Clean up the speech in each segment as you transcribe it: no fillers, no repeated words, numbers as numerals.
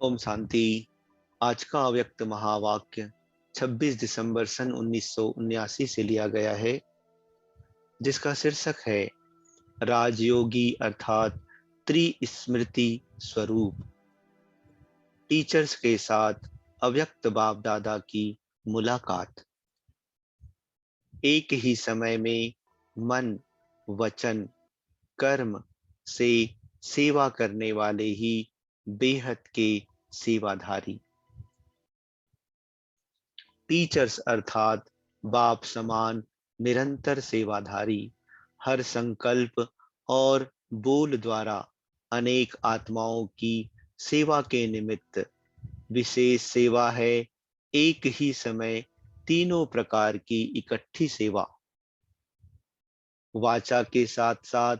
ओम शांति। आज का अव्यक्त महावाक्य 26 दिसंबर सन 1979 से लिया गया है, जिसका शीर्षक है राजयोगी अर्थात त्रिस्मृति स्वरूप। टीचर्स के साथ अव्यक्त बाप दादा की मुलाकात। एक ही समय में मन, वचन, कर्म से सेवा करने वाले ही बेहद के सेवाधारी। टीचर्स अर्थात बाप समान निरंतर सेवाधारी, हर संकल्प और बोल द्वारा अनेक आत्माओं की सेवा के निमित्त विशेष सेवा है। एक ही समय तीनों प्रकार की इकट्ठी सेवा, वाचा के साथ साथ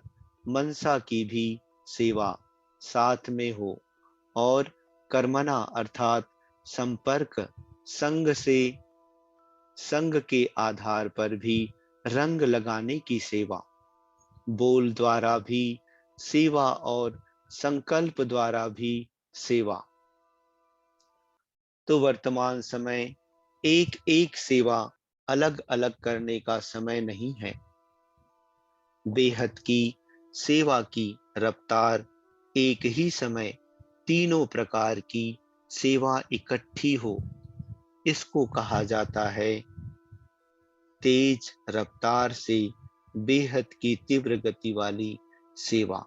मनसा की भी सेवा साथ में हो, और कर्मणा अर्थात संपर्क संग के आधार पर भी रंग लगाने की सेवा, बोल द्वारा भी सेवा और संकल्प द्वारा भी सेवा। तो वर्तमान समय एक एक सेवा अलग अलग करने का समय नहीं है। बेहद की सेवा की रफ्तार एक ही समय तीनों प्रकार की सेवा इकट्ठी हो, इसको कहा जाता है तेज रफ्तार से बेहद की तीव्र गति वाली सेवा।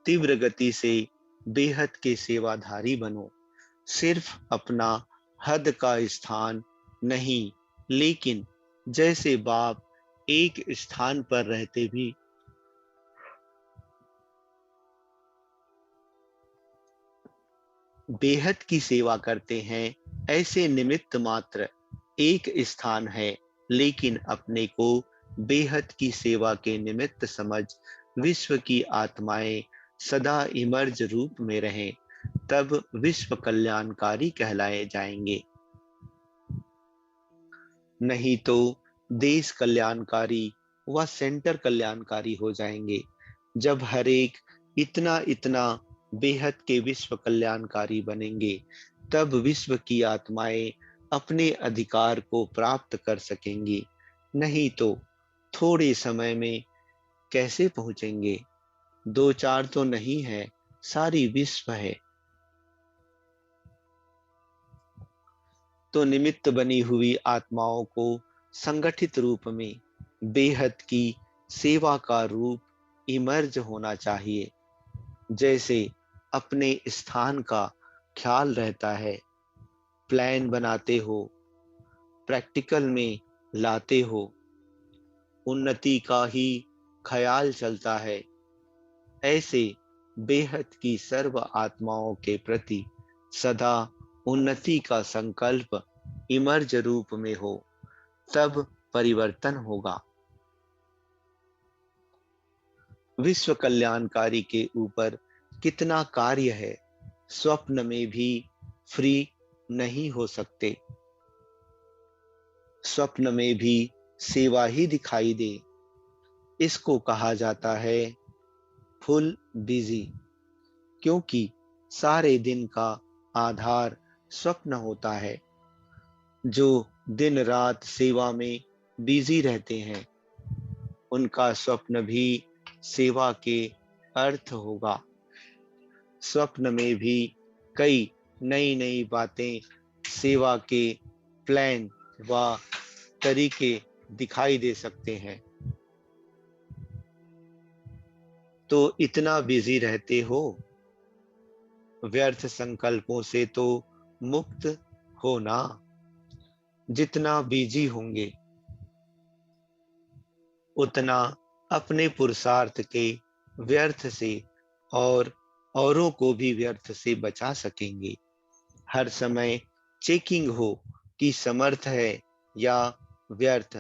तीव्र गति से बेहद के सेवाधारी बनो। सिर्फ अपना हद का स्थान नहीं, लेकिन जैसे बाप एक स्थान पर रहते भी बेहद की सेवा करते हैं, ऐसे निमित्त मात्र एक स्थान है, लेकिन अपने को बेहद की सेवा के निमित्त समझ विश्व की आत्माएं सदा इमर्ज रूप में रहें, तब विश्व कल्याणकारी कहलाए जाएंगे। नहीं तो देश कल्याणकारी व सेंटर कल्याणकारी हो जाएंगे। जब हर एक इतना इतना बेहद के विश्व कल्याणकारी बनेंगे, तब विश्व की आत्माएं अपने अधिकार को प्राप्त कर सकेंगी। नहीं तो थोड़े समय में कैसे पहुंचेंगे? दो चार तो नहीं है, सारी विश्व है। तो निमित्त बनी हुई आत्माओं को संगठित रूप में बेहद की सेवा का रूप इमर्ज होना चाहिए। जैसे अपने स्थान का ख्याल रहता है, प्लान बनाते हो, प्रैक्टिकल में लाते हो, उन्नति का ही ख्याल चलता है, ऐसे बेहद की सर्व आत्माओं के प्रति सदा उन्नति का संकल्प इमर्ज रूप में हो, तब परिवर्तन होगा। विश्व कल्याणकारी के ऊपर कितना कार्य है, स्वप्न में भी फ्री नहीं हो सकते। स्वप्न में भी सेवा ही दिखाई दे, इसको कहा जाता है फुल बिजी, क्योंकि सारे दिन का आधार स्वप्न होता है। जो दिन रात सेवा में बिजी रहते हैं, उनका स्वप्न भी सेवा के अर्थ होगा। स्वप्न में भी कई नई नई बातें, सेवा के प्लान व तरीके दिखाई दे सकते हैं। तो इतना बिजी रहते हो, व्यर्थ संकल्पों से तो मुक्त हो ना। जितना बिजी होंगे, उतना अपने पुरुषार्थ के व्यर्थ से और औरों को भी व्यर्थ से बचा सकेंगे। हर समय चेकिंग हो कि समर्थ है या व्यर्थ।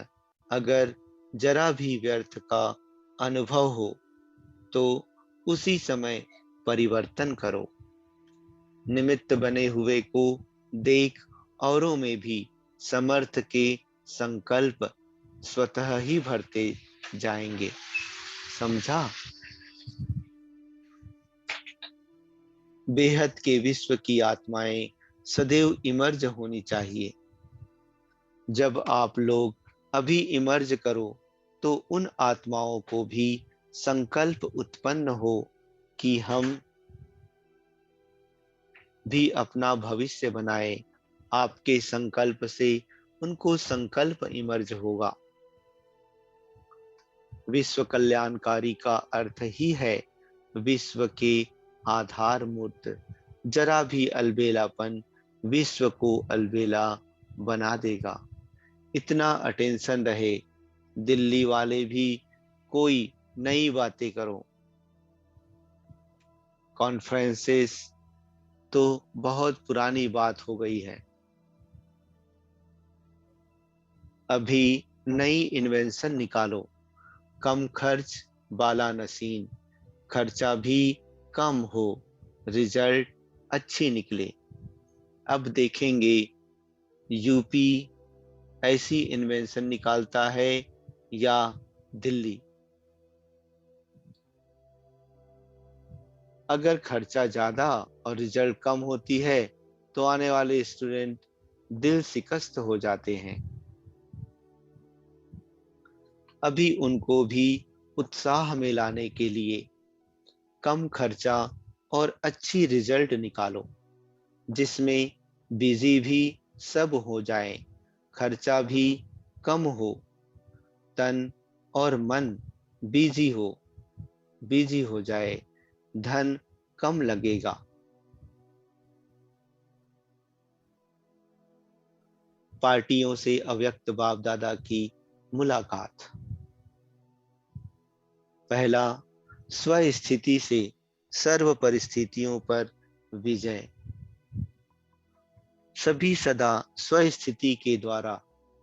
अगर जरा भी व्यर्थ का अनुभव हो, तो उसी समय परिवर्तन करो। निमित्त बने हुए को देख औरों में भी समर्थ के संकल्प स्वतः ही भरते जाएंगे। समझा? बेहद के विश्व की आत्माएं सदैव इमर्ज होनी चाहिए। जब आप लोग अभी इमर्ज करो तो उन आत्माओं को भी संकल्प उत्पन्न हो कि हम भी अपना भविष्य बनाए। आपके संकल्प से उनको संकल्प इमर्ज होगा। विश्व कल्याणकारी का अर्थ ही है विश्व के आधार मूर्त। जरा भी अलबेलापन विश्व को अलबेला बना देगा। इतना अटेंशन रहे, दिल्ली वाले भी कोई नई बातें करो। कॉन्फ्रेंसेस तो बहुत पुरानी बात हो गई है। अभी नई इन्वेंशन निकालो, कम खर्च बाला नसीन, खर्चा भी कम हो, रिजल्ट अच्छी निकले। अब देखेंगे यूपी ऐसी इन्वेंशन निकालता है या दिल्ली। अगर खर्चा ज्यादा और रिजल्ट कम होती है तो आने वाले स्टूडेंट दिल शिकस्त हो जाते हैं। अभी उनको भी उत्साह में लाने के लिए कम खर्चा और अच्छी रिजल्ट निकालो, जिसमें बिजी भी सब हो जाए, खर्चा भी कम हो, तन और मन बिजी हो जाए, धन कम लगेगा। पार्टियों से अव्यक्त बाप दादा की मुलाकात। पहला, स्वस्थिति से सर्व परिस्थितियों पर विजय। सभी सदा स्वस्थिति के द्वारा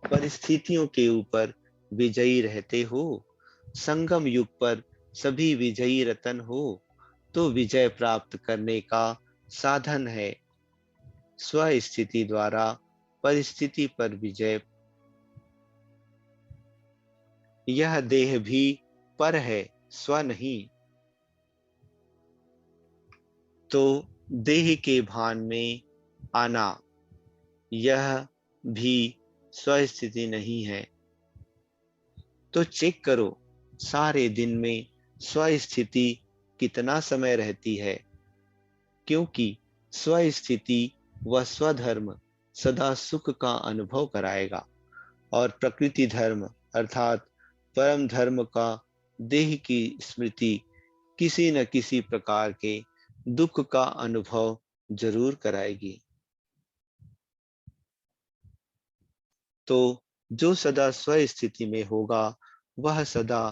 परिस्थितियों के ऊपर विजयी रहते हो। संगम युग पर सभी विजयी रतन हो तो विजय प्राप्त करने का साधन है स्वस्थिति द्वारा परिस्थिति पर विजय। यह देह भी पर है, स्व नहीं। तो देह के भान में आना यह भी स्वस्थिति नहीं है। तो चेक करो सारे दिन में स्वस्थिति कितना समय रहती है, क्योंकि स्वस्थिति व स्वधर्म सदा सुख का अनुभव कराएगा और प्रकृति धर्म अर्थात परम धर्म का देह की स्मृति किसी न किसी प्रकार के दुख का अनुभव जरूर कराएगी। तो जो सदा स्वस्थिति में होगा वह सदा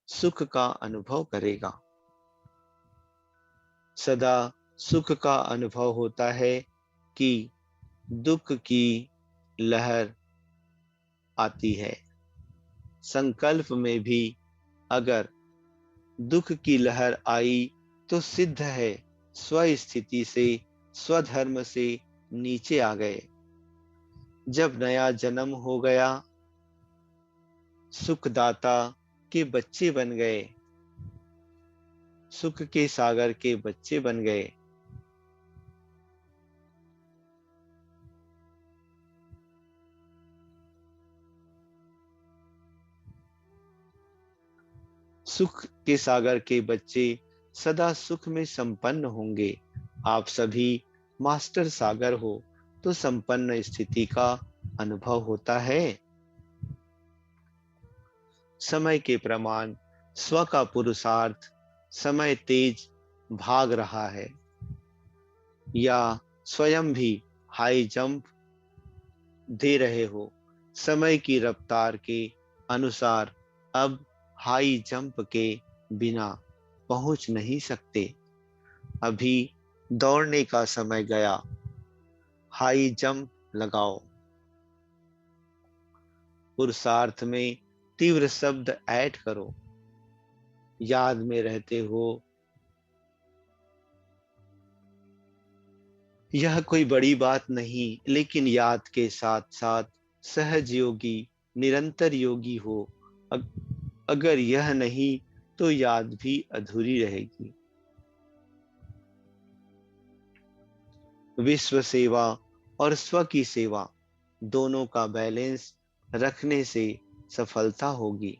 सुख का अनुभव करेगा। सदा सुख का अनुभव होता है कि दुख की लहर आती है। संकल्प में भी अगर दुख की लहर आई तो सिद्ध है स्वस्थिति से स्वधर्म से नीचे आ गए। जब नया जन्म हो गया, सुखदाता के बच्चे बन गए, सुख के सागर के बच्चे बन गए। सुख के सागर के बच्चे सदा सुख में संपन्न होंगे। आप सभी मास्टर सागर हो तो संपन्न स्थिति का अनुभव होता है। समय के प्रमाण स्व का पुरुषार्थ, समय तेज भाग रहा है या स्वयं भी हाई जंप दे रहे हो, समय की रफ्तार के अनुसार अब हाई जंप के बिना पहुंच नहीं सकते। अभी दौड़ने का समय गया, हाई जंप लगाओ। पुरुषार्थ में तीव्र शब्द ऐड करो, याद में रहते हो। यह कोई बड़ी बात नहीं, लेकिन याद के साथ साथ सहज योगी निरंतर योगी हो। अगर यह नहीं तो याद भी अधूरी रहेगी। विश्व सेवा और स्व की सेवा दोनों का बैलेंस रखने से सफलता होगी।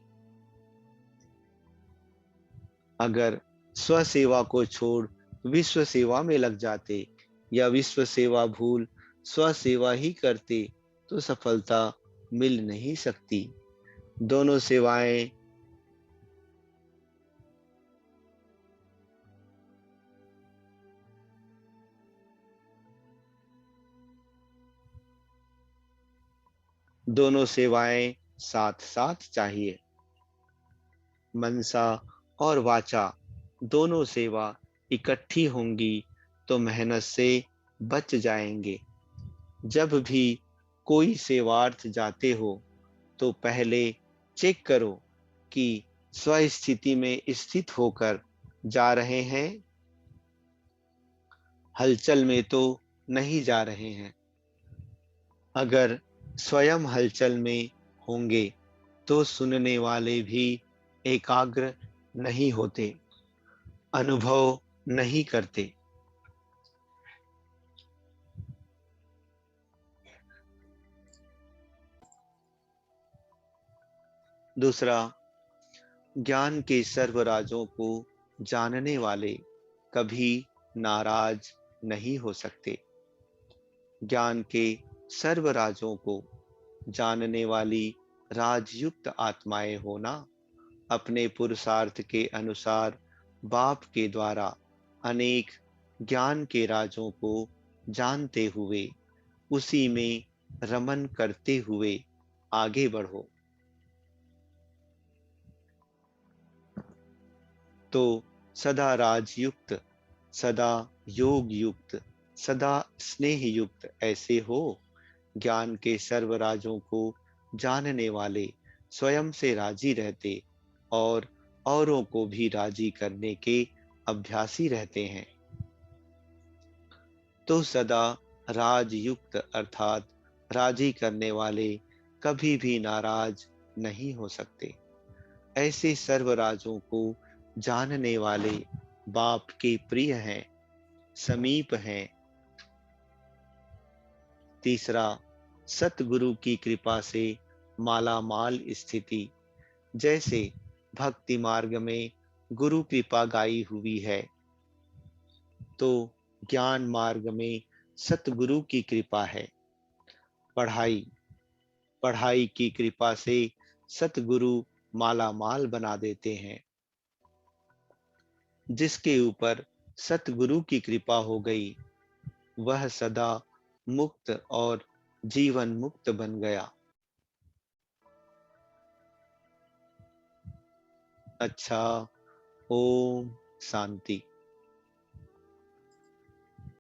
अगर स्व सेवा को छोड़ विश्व सेवा में लग जाते या विश्व सेवा भूल स्व सेवा ही करते तो सफलता मिल नहीं सकती। दोनों सेवाएं दोनों सेवाएं साथ साथ चाहिए। मनसा और वाचा दोनों सेवा इकट्ठी होंगी तो मेहनत से बच जाएंगे। जब भी कोई सेवार्थ जाते हो तो पहले चेक करो कि स्वस्थिति में स्थित होकर जा रहे हैं, हलचल में तो नहीं जा रहे हैं। अगर स्वयं हलचल में होंगे तो सुनने वाले भी एकाग्र नहीं होते, अनुभव नहीं करते। दूसरा, ज्ञान के सर्व राजों को जानने वाले कभी नाराज नहीं हो सकते। ज्ञान के सर्व राजों को जानने वाली राजयुक्त आत्माएं होना अपने पुरुषार्थ के अनुसार बाप के द्वारा अनेक ज्ञान के राजों को जानते हुए उसी में रमन करते हुए आगे बढ़ो तो सदा राजयुक्त, सदा योग युक्त, सदा स्नेह युक्त ऐसे हो। ज्ञान के सर्व राजों को जानने वाले स्वयं से राजी रहते और औरों को भी राजी करने के अभ्यासी रहते हैं तो सदा राजयुक्त अर्थात राजी करने वाले कभी भी नाराज नहीं हो सकते। ऐसे सर्वराजों को जानने वाले बाप के प्रिय हैं, समीप हैं। तीसरा, सतगुरु की कृपा से माला माल स्थिति। जैसे भक्ति मार्ग में गुरु कृपा गाई हुई है तो ज्ञान मार्ग में सतगुरु की कृपा है। पढ़ाई पढ़ाई की कृपा से सतगुरु माला माल बना देते हैं। जिसके ऊपर सतगुरु की कृपा हो गई वह सदा मुक्त और जीवन मुक्त बन गया। अच्छा, ओम शांति।